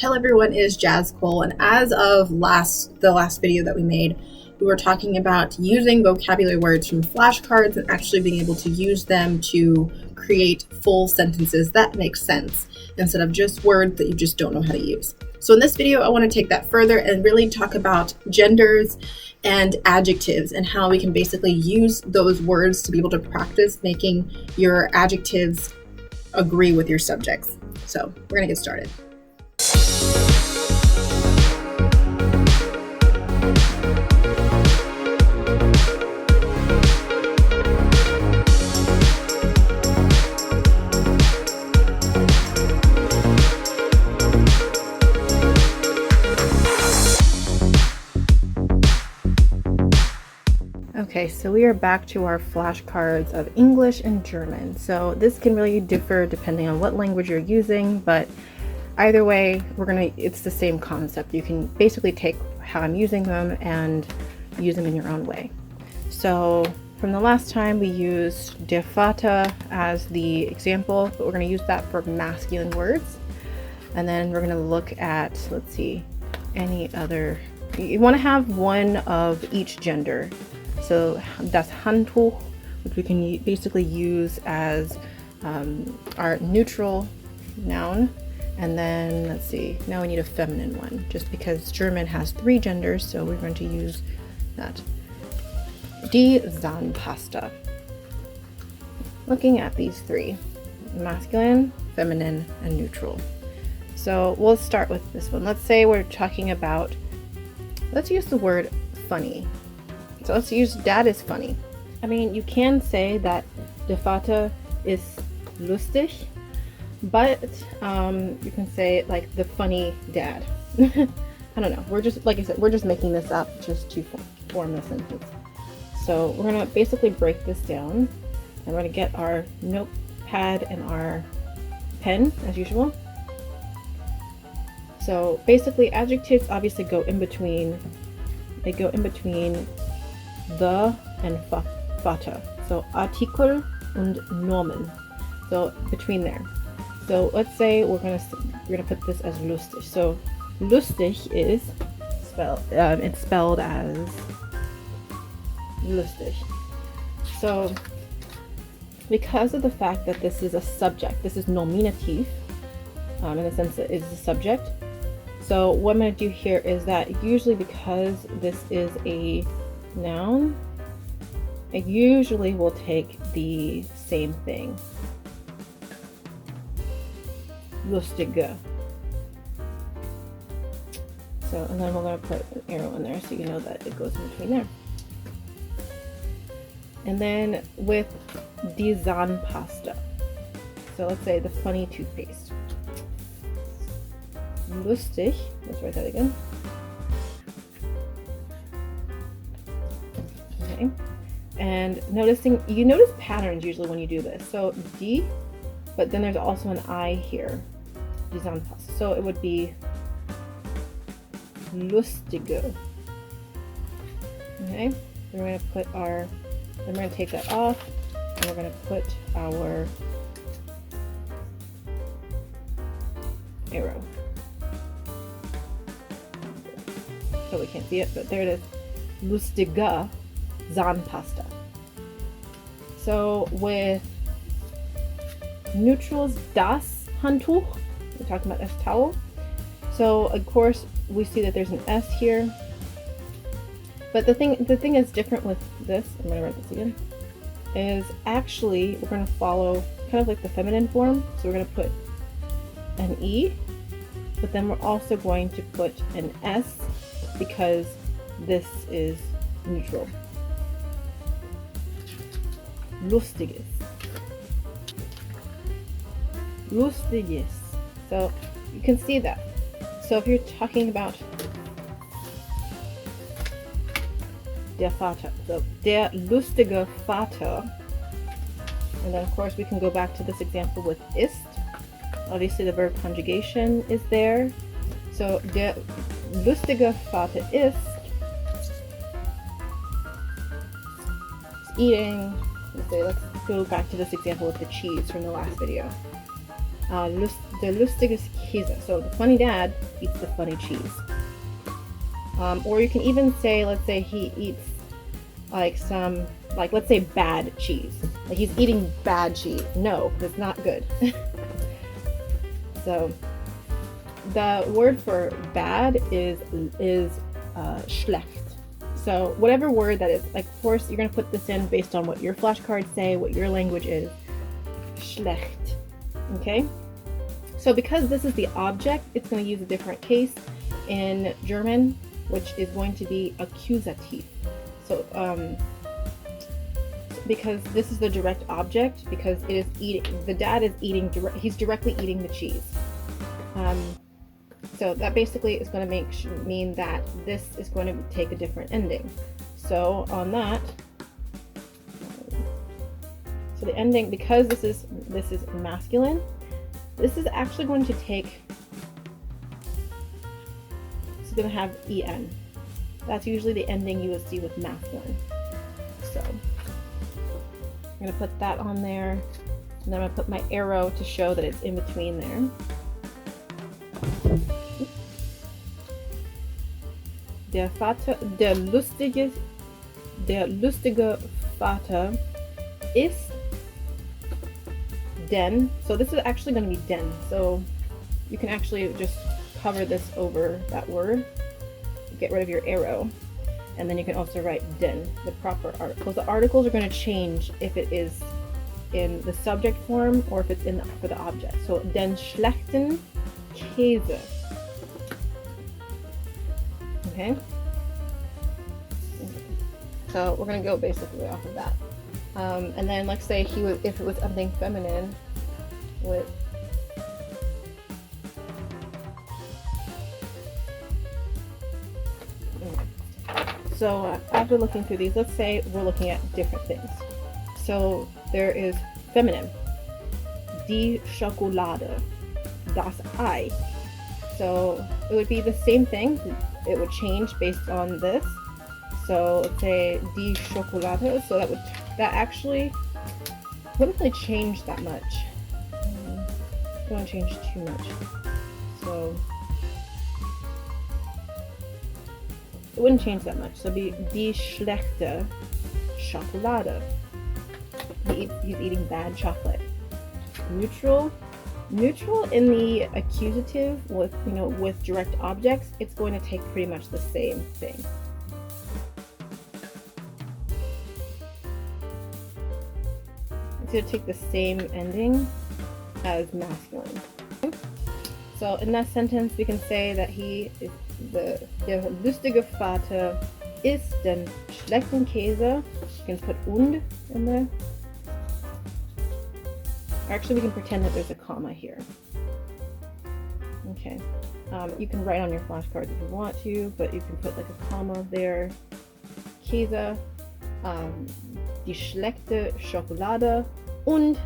Hello everyone, it is Jazz Cole, and as of the last video that we made, we were talking about using vocabulary words from flashcards and actually being able to use them to create full sentences that make sense instead of just words that you just don't know how to use. So in this video, I want to take that further and really talk about genders and adjectives and how we can basically use those words to be able to practice making your adjectives agree with your subjects. So we're going to get started. Okay, so we are back to our flashcards of English and German. So this can really differ depending on what language you're using, but either way, it's the same concept. You can basically take how I'm using them and use them in your own way. So from the last time we used der Vater as the example, but we're going to use that for masculine words. And then we're going to look at, let's see, any other. You want to have one of each gender. So das Handtuch, which we can basically use as our neutral noun. And then let's see, now we need a feminine one, just because German has 3 genders, so we're going to use that. Die Zahnpasta. Looking at these 3, masculine, feminine, and neutral. So we'll start with this one. Let's say we're talking about, let's use the word funny. So let's use dad is funny. I mean, you can say that der Vater ist lustig, but you can say like the funny dad. I don't know. We're just, like I said, we're just making this up just to form the sentence. So we're gonna basically break this down, and we're gonna get our notepad and our pen as usual. So basically, adjectives obviously go in between. They go in between the and Vater. So Artikel und Nomen. So between there. So let's say we're gonna put this as lustig. So lustig is it's spelled as lustig. So because of the fact that this is a subject, this is nominative, in the sense that it is a subject. So what I'm going to do here is that usually because this is a noun, it usually will take the same thing. Lustige. So, and then we're going to put an arrow in there so you know that it goes in between there. And then with die Zahnpasta. So let's say the funny toothpaste. Lustig. Let's write that again. Okay. And you notice patterns usually when you do this. So die, but then there's also an I here. Die Zahnpasta. So it would be lustige. Okay. Then we're going to put then we're going to take that off, and we're going to put our arrow. So we can't see it, but there it is. Lustige Zahnpasta. So with neutrals, das Handtuch, we're talking about das towel. So of course we see that there's an S here. But the thing is different with this, I'm gonna write this again, is actually we're gonna follow kind of like the feminine form. So we're gonna put an E, but then we're also going to put an S because this is neutral. Lustiges. Lustiges. So you can see that. So if you're talking about der Vater, so der lustige Vater, and then of course we can go back to this example with ist. Obviously the verb conjugation is there. So der lustige Vater ist eating. Let's go back to this example with the cheese from the last video. Der lustige Käse. So the funny dad eats the funny cheese. Or you can even say, let's say he eats like some, like let's say bad cheese. Like he's eating bad cheese. No, it's not good. So the word for bad is schlecht. So whatever word that is, like of course you're gonna put this in based on what your flashcards say, what your language is. Schlecht. Okay? So because this is the object, it's going to use a different case in German, which is going to be Accusative. So because this is the direct object, because it is eating, the dad is eating, he's directly eating the cheese. So that basically is going to mean that this is going to take a different ending. So on that, so the ending, because this is masculine, this is actually going to take, it's going to have en. That's usually the ending you would see with masculine. So I'm going to put that on there, and then I'm going to put my arrow to show that it's in between there. Der lustige Vater ist den. So this is actually going to be den. So you can actually just cover this over that word, get rid of your arrow, and then you can also write den, the proper articles. The articles are going to change if it is in the subject form or if it's in for the object. So den schlechten Käse. Okay. So we're gonna go basically off of that, and then let's say he would, if it was something feminine, with so after looking through these, let's say we're looking at different things. So there is feminine, die Schokolade, das Ei. So it would be the same thing. It would change based on this. So let's say die Schokolade. So that actually wouldn't really change that much. It wouldn't change too much. So it wouldn't change that much. So be die schlechte Schokolade. He's eating bad chocolate. Neutral in the accusative with with direct objects, it's going to take pretty much the same thing. It's going to take the same ending as masculine. So in that sentence, we can say that he is der lustige Vater isst den schlechten Käse. You can put und in there. Actually, we can pretend that there's a comma here. Okay. You can write on your flashcards if you want to, but you can put like a comma there. Käse, die schlechte Schokolade und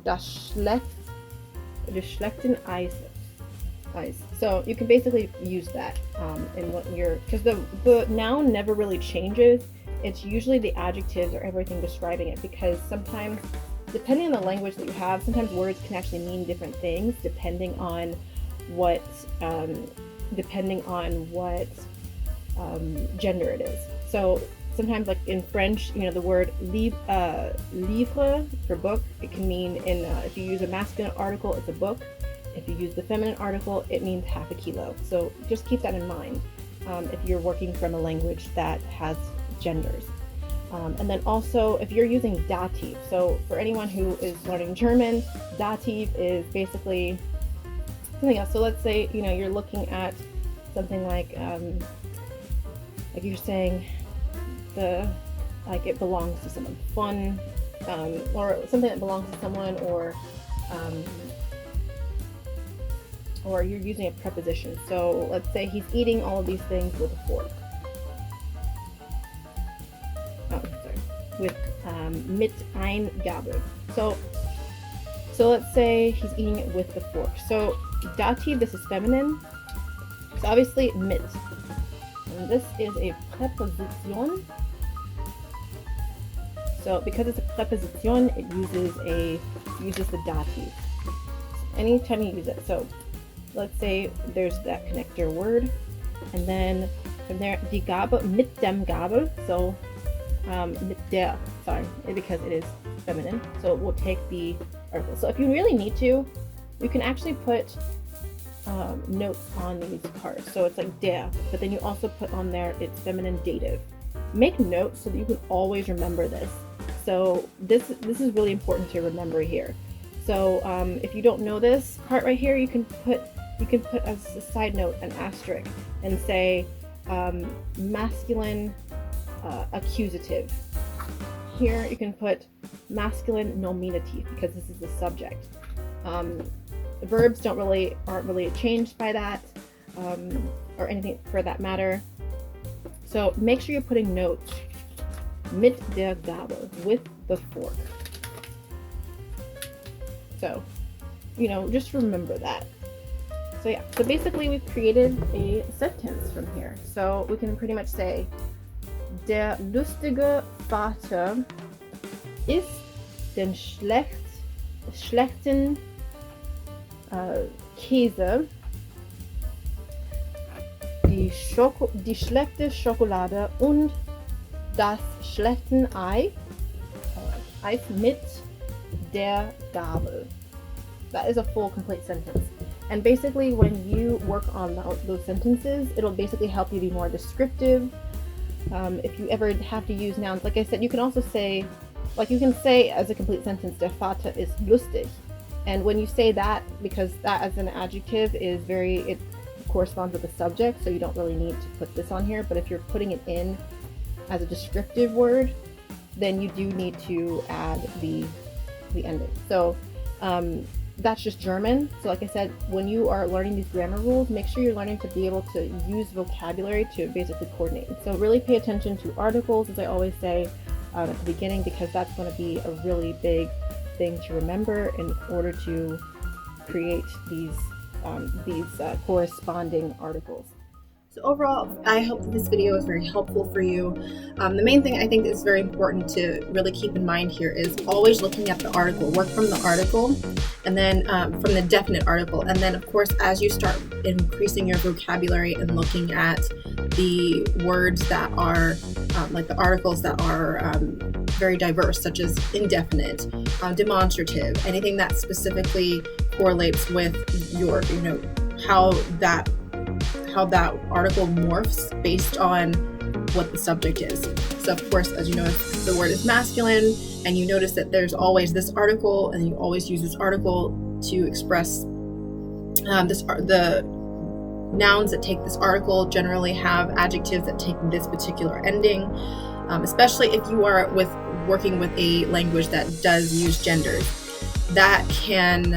das schlechten Eis. So you can basically use that in what you're, because the noun never really changes. It's usually the adjectives or everything describing it, because sometimes, depending on the language that you have, sometimes words can actually mean different things depending on what gender it is. So sometimes, like in French, the word livre for book, it can mean if you use a masculine article, it's a book. If you use the feminine article, it means half a kilo. So just keep that in mind if you're working from a language that has genders. And then also if you're using Dative, so for anyone who is learning German, Dative is basically something else. So let's say you're looking at something like you're saying it belongs to someone, fun, or something that belongs to someone, or you're using a preposition. So let's say he's eating all of these things with a fork. With mit ein Gabel. So let's say he's eating it with the fork. So Dative, this is feminine. So obviously mit. And this is a preposition. So because it's a preposition, it uses the dative. Anytime you use it. So let's say there's that connector word, and then from there, die Gabe, mit dem Gabe. So mit der, sorry, because it is feminine. So we'll take the article. So if you really need to, you can actually put notes on these cards. So it's like der, but then you also put on there its feminine dative. Make notes so that you can always remember this. So this is really important to remember here. So if you don't know this part right here, you can put as a side note an asterisk and say masculine accusative. Here you can put masculine nominative because this is the subject. Verbs aren't really changed by that, or anything for that matter. So make sure you're putting notes mit der Gabel, with the fork. So, just remember that. So yeah, so basically we've created a sentence from here. So we can pretty much say, der lustige Vater isst den schlechten Käse, die schlechte Schokolade und das schlechte Eis mit der Gabel. That is a full complete sentence. And basically when you work on those sentences, it'll basically help you be more descriptive. If you ever have to use nouns, like I said, you can also say, you can say as a complete sentence, der Vater ist lustig. And when you say that, because that as an adjective it corresponds with the subject, so you don't really need to put this on here. But if you're putting it in as a descriptive word, then you do need to add the ending. So that's just German. So like I said, when you are learning these grammar rules, make sure you're learning to be able to use vocabulary to basically coordinate. So really pay attention to articles, as I always say at the beginning, because that's going to be a really big thing to remember in order to create these corresponding articles. So overall, I hope that this video is very helpful for you. The main thing I think is very important to really keep in mind here is always looking at the article. Work from the article, and then from the definite article. And then, of course, as you start increasing your vocabulary and looking at the words that are, like the articles that are very diverse, such as indefinite, demonstrative, anything that specifically correlates with your, how that article morphs based on what the subject is. So of course, as you notice, the word is masculine, and you notice that there's always this article, and you always use this article to express the nouns that take this article generally have adjectives that take this particular ending, especially if you are working with a language that does use genders. That can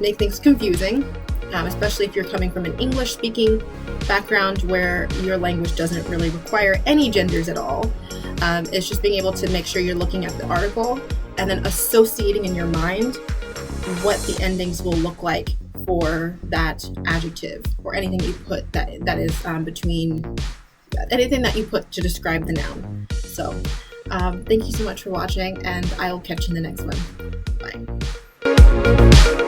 make things confusing. Especially if you're coming from an English-speaking background where your language doesn't really require any genders at all. It's just being able to make sure you're looking at the article and then associating in your mind what the endings will look like for that adjective or anything you put that is between anything that you put to describe the noun. So thank you so much for watching, and I will catch you in the next one. Bye.